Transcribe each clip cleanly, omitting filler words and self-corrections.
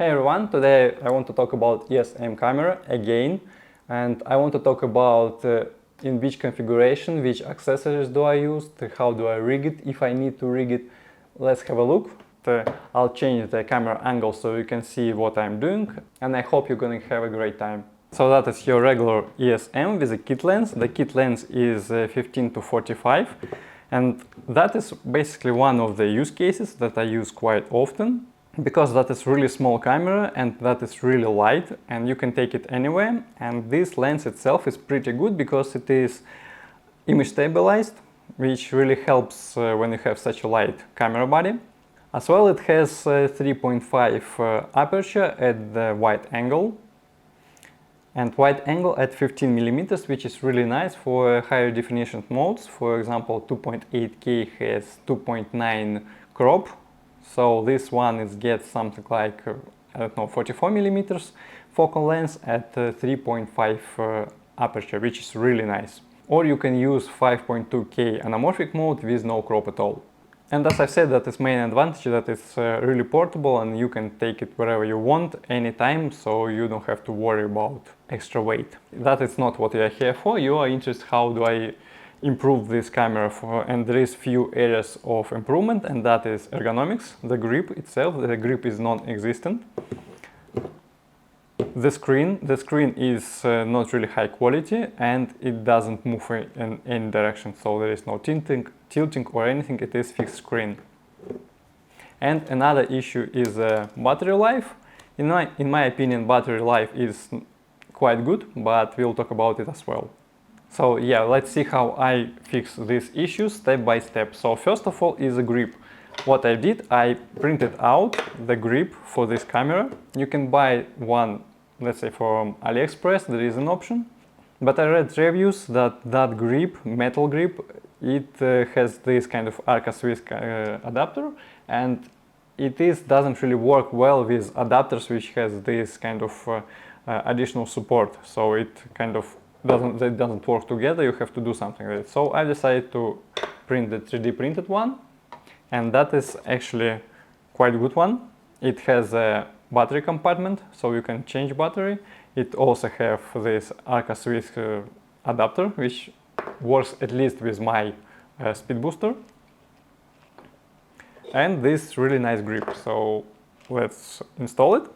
Hey everyone, today I want to talk about EOS M camera again, and I want to talk about in which configuration, which accessories do I use, how do I rig it, if I need to rig it. Let's have a look. I'll change the camera angle so you can see what I'm doing, and I hope you're going to have a great time. So that is your regular EOS M with a kit lens. The kit lens is 15 to 45, and that is basically one of the use cases that I use quite often, because that is really small camera and that is really light and you can take it anywhere. And this lens itself is pretty good because it is image stabilized, which really helps when you have such a light camera body. As well, it has 3.5 aperture at the wide angle, and wide angle at 15 millimeters, which is really nice for higher definition modes. For example, 2.8K has 2.9 crop. So this one gets something like, I don't know, 44 millimeters focal length at 3.5 aperture, which is really nice. Or you can use 5.2K anamorphic mode with no crop at all. And as I said, that is main advantage, that it's really portable and you can take it wherever you want, anytime, so you don't have to worry about extra weight. That is not what you are here for. You are interested how do I improve this camera and there is few areas of improvement, and that is ergonomics. The grip itself, the grip is non-existent. The screen is not really high quality and it doesn't move in any direction, so there is no tilting or anything, it is fixed screen. And another issue is battery life. In my opinion, battery life is quite good, but we'll talk about it as well. So yeah, let's see how I fix these issues step by step. So first of all is the grip. What I did, I printed out the grip for this camera. You can buy one, let's say from AliExpress, there is an option. But I read reviews that grip, metal grip, it has this kind of Arca Swiss adapter, and doesn't really work well with adapters which has this kind of additional support. So it kind of doesn't work together, you have to do something with it. So I decided to print the 3D printed one, and that is actually quite a good one. It has a battery compartment, so you can change battery. It also has this Arca Swiss adapter, which works at least with my Speedbooster. And this really nice grip, so let's install it.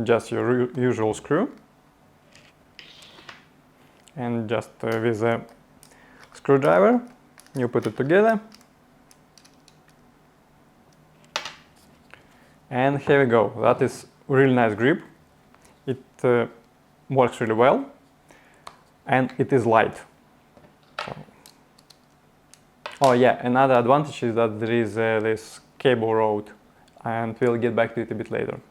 Just your usual screw, and just with a screwdriver you put it together, and here we go. That is really nice grip. It works really well and it is light. Oh yeah, another advantage is that there is this cable rod, and we'll get back to it a bit later.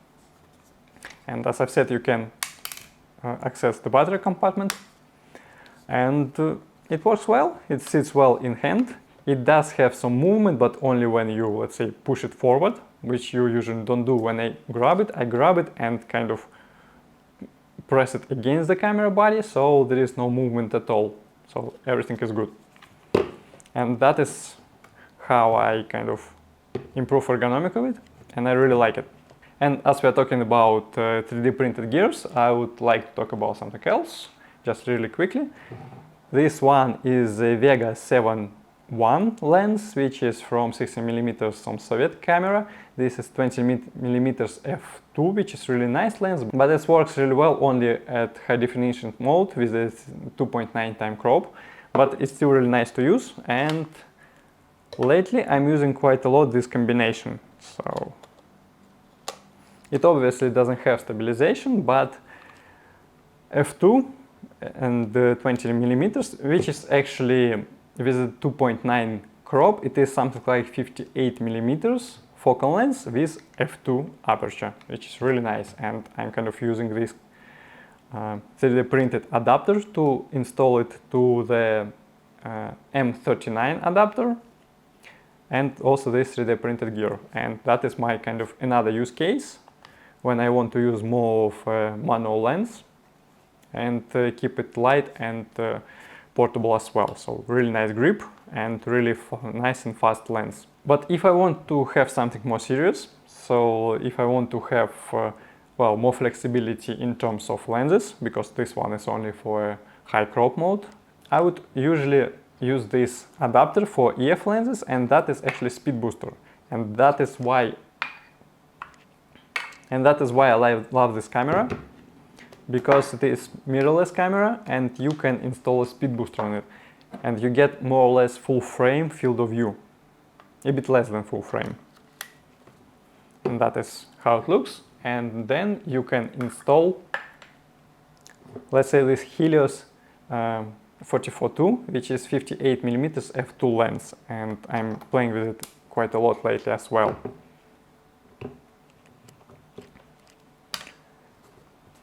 And as I've said, you can access the battery compartment, and it works well. It sits well in hand. It does have some movement, but only when you, let's say, push it forward, which you usually don't do. When I grab it and kind of press it against the camera body, so there is no movement at all. So everything is good. And that is how I kind of improve ergonomics of it, and I really like it. And as we are talking about 3D printed gears, I would like to talk about something else, just really quickly. This one is a Vega 7.1 lens, which is from 60mm from Soviet camera. This is 20mm f2, which is really nice lens, but it works really well only at high definition mode with a 2.9 time crop, but it's still really nice to use. And lately I'm using quite a lot this combination. So it obviously doesn't have stabilization, but f2 and 20mm, which is actually with a 2.9 crop, it is something like 58mm focal length with f2 aperture, which is really nice. And I'm kind of using this 3D printed adapter to install it to the M39 adapter, and also this 3D printed gear. And that is my kind of another use case when I want to use more of a manual lens and keep it light and portable as well. So really nice grip and really nice and fast lens. But if I want to have something more serious, so if I want to have well, more flexibility in terms of lenses, because this one is only for a high crop mode, I would usually use this adapter for EF lenses, and that is actually Speedbooster. And that is why I love this camera, because it is mirrorless camera and you can install a Speedbooster on it, and you get more or less full frame field of view, a bit less than full frame. And that is how it looks. And then you can install, let's say, this Helios 44-2, which is 58mm f2 lens, and I'm playing with it quite a lot lately as well.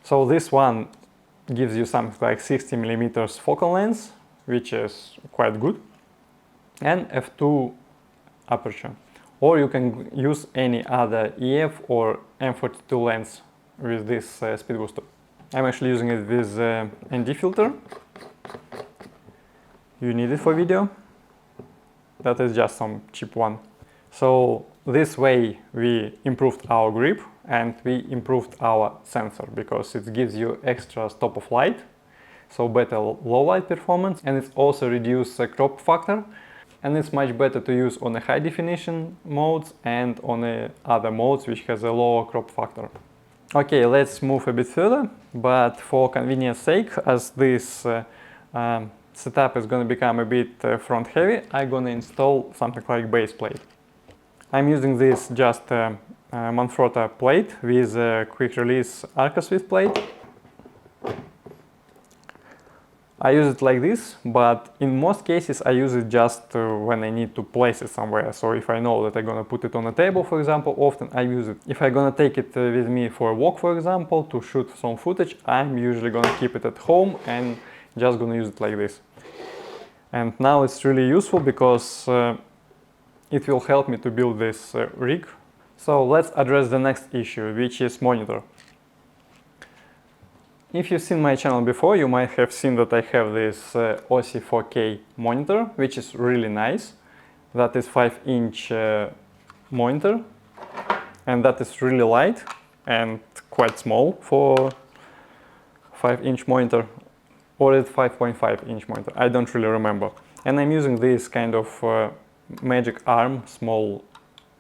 So this one gives you something like 60mm focal length, which is quite good, and f2 aperture. Or you can use any other EF or M42 lens with this Speedbooster. I'm actually using it with ND filter. You need it for video. That is just some cheap one. So this way we improved our grip and we improved our sensor, because it gives you extra stop of light, so better low light performance, and it's also reduced the crop factor. And it's much better to use on the high definition modes and on the other modes which has a lower crop factor. Okay, let's move a bit further, but for convenience sake, as this setup is going to become a bit front heavy, I'm going to install something like base plate. I'm using this just Manfrotto plate with a quick release Arcoswift plate. I use it like this, but in most cases I use it just when I need to place it somewhere. So if I know that I'm gonna put it on a table, for example, often I use it. If I'm gonna take it with me for a walk, for example, to shoot some footage, I'm usually gonna keep it at home and just gonna use it like this. And now it's really useful because it will help me to build this rig. So let's address the next issue, which is monitor. If you've seen my channel before, you might have seen that I have this Aussie 4K monitor, which is really nice. That is 5-inch monitor, and that is really light and quite small for 5-inch monitor, or it's 5.5-inch monitor, I don't really remember. And I'm using this kind of magic arm small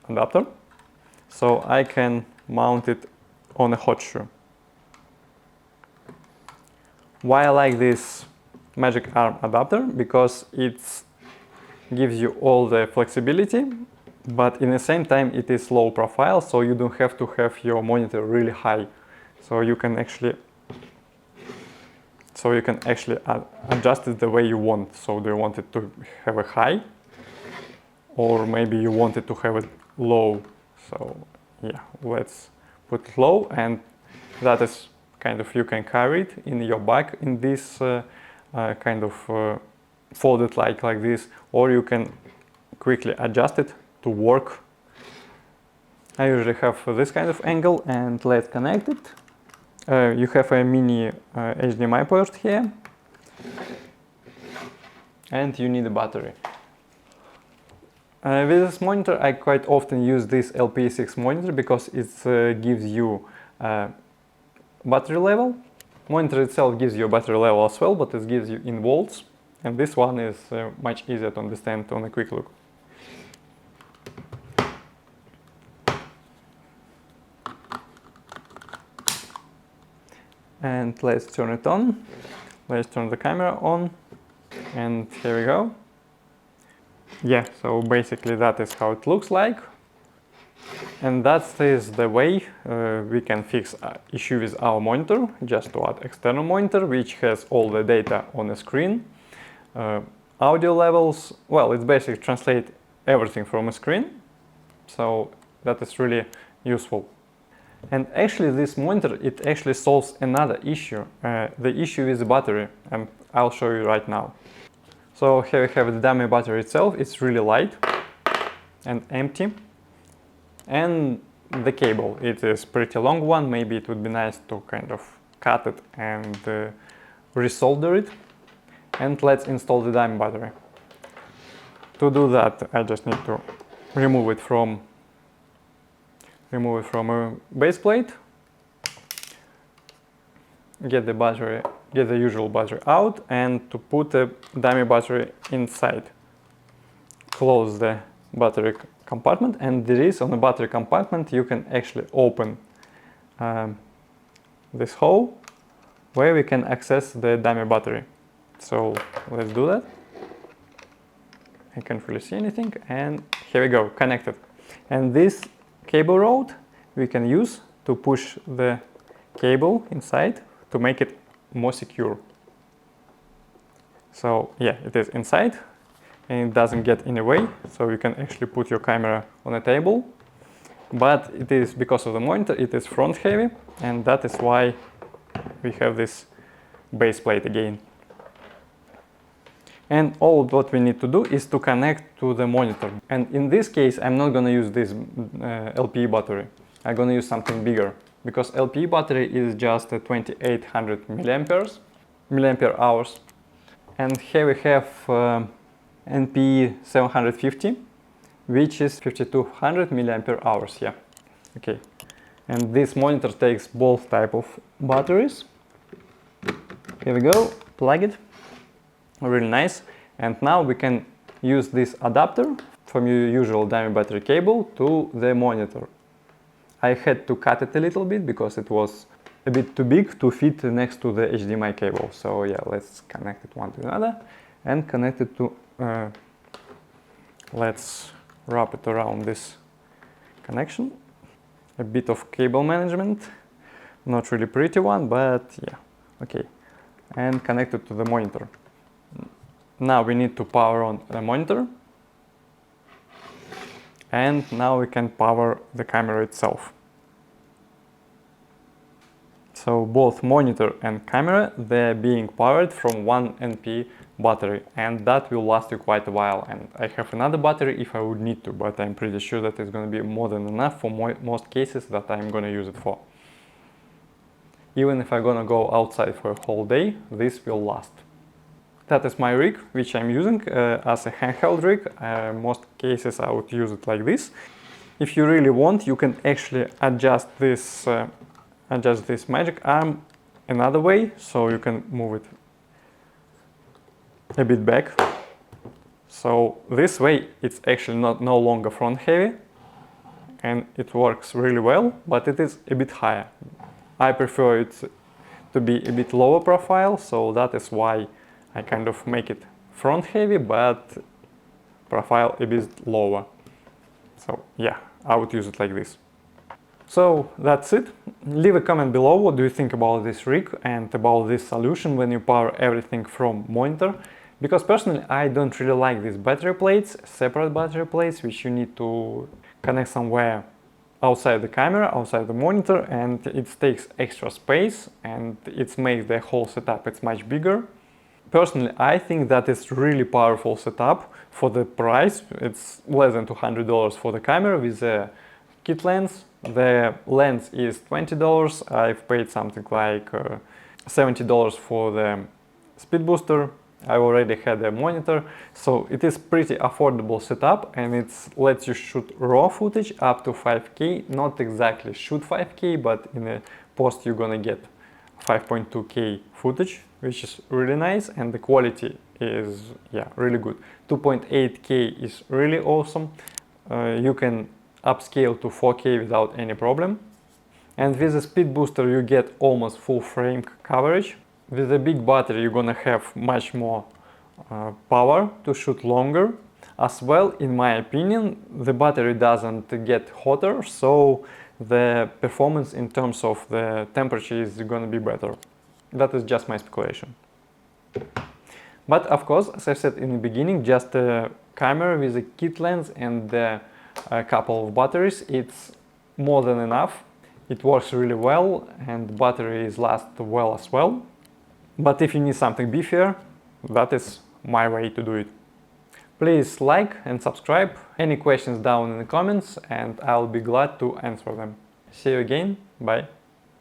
adapter, so I can mount it on a hot shoe. Why I like this magic arm adapter? Because it gives you all the flexibility, but in the same time it is low profile, so you don't have to have your monitor really high. So you can actually adjust it the way you want. So do you want it to have a high, or maybe you want it to have it low? So yeah, let's put it low, and that is kind of, you can carry it in your bag in this kind of folded like this, or you can quickly adjust it to work. I usually have this kind of angle, and let's connect it. You have a mini HDMI port here, and you need a battery. With this monitor I quite often use this LP6 monitor because it gives you battery level. Monitor itself gives you a battery level as well, but it gives you in volts, and this one is much easier to understand on a quick look. And let's turn it on. Let's turn the camera on, and here we go. Yeah, so basically that is how it looks like. And that is the way we can fix issue with our monitor. Just to add external monitor, which has all the data on the screen. Audio levels, well, it's basically translate everything from a screen. So that is really useful. And actually this monitor, it actually solves another issue. The issue is the battery, and I'll show you right now. So here we have the dummy battery itself. It's really light and empty. And the cable, it is pretty long one. Maybe it would be nice to kind of cut it and resolder it. And let's install the dummy battery. To do that, I just need to remove it from a base plate, get the usual battery out, and to put a dummy battery inside. Close the battery compartment, and there is on the battery compartment you can actually open this hole where we can access the dummy battery. So let's do that. I can't really see anything, and here we go, connected. And this cable rod we can use to push the cable inside to make it more secure. So yeah, it is inside and it doesn't get in the way, so you can actually put your camera on a table. But it is, because of the monitor, it is front heavy, and that is why we have this base plate again. And all what we need to do is to connect to the monitor. And in this case, I'm not going to use this LPE battery. I'm going to use something bigger, because LPE battery is just 2800 milliampere hours. And here we have NPE 750, which is 5200 milliampere hours. Yeah, okay. And this monitor takes both type of batteries. Here we go, plug it. Really nice. And now we can use this adapter from your usual dummy battery cable to the monitor. I had to cut it a little bit because it was a bit too big to fit next to the HDMI cable. So yeah, let's connect it one to another and connect it to let's wrap it around this connection. A bit of cable management, not really pretty one, but yeah, okay. And connect it to the monitor. Now we need to power on the monitor, and now we can power the camera itself. So both monitor and camera, they're being powered from one NP battery, and that will last you quite a while. And I have another battery if I would need to, but I'm pretty sure that it's going to be more than enough for most cases that I'm going to use it for. Even if I'm going to go outside for a whole day, this will last. That is my rig, which I'm using as a handheld rig. Most cases I would use it like this. If you really want, you can actually adjust this magic arm another way, so you can move it a bit back. So this way it's actually no longer front heavy, and it works really well, but it is a bit higher. I prefer it to be a bit lower profile, so that is why I kind of make it front heavy, but profile a bit lower. So yeah, I would use it like this. So that's it. Leave a comment below what do you think about this rig and about this solution when you power everything from monitor. Because personally I don't really like these battery plates, separate battery plates, which you need to connect somewhere outside the camera, outside the monitor, and it takes extra space and it makes the whole setup it's much bigger. Personally, I think that it's really powerful setup for the price. It's less than $200 for the camera with a kit lens. The lens is $20. I've paid something like $70 for the Speedbooster. I already had a monitor, so it is pretty affordable setup, and it lets you shoot raw footage up to 5K. Not exactly shoot 5K, but in a post you're gonna get 5.2K footage, which is really nice, and the quality is really good. 2.8K is really awesome. You can upscale to 4K without any problem. And with the Speedbooster you get almost full frame coverage. With a big battery you're gonna have much more power to shoot longer. As well, in my opinion, the battery doesn't get hotter, so the performance in terms of the temperature is gonna be better. That is just my speculation. But of course, as I said in the beginning, just a camera with a kit lens and a couple of batteries, it's more than enough. It works really well and batteries last well as well. But if you need something beefier, that is my way to do it. Please like and subscribe. Any questions down in the comments and I'll be glad to answer them. See you again. Bye.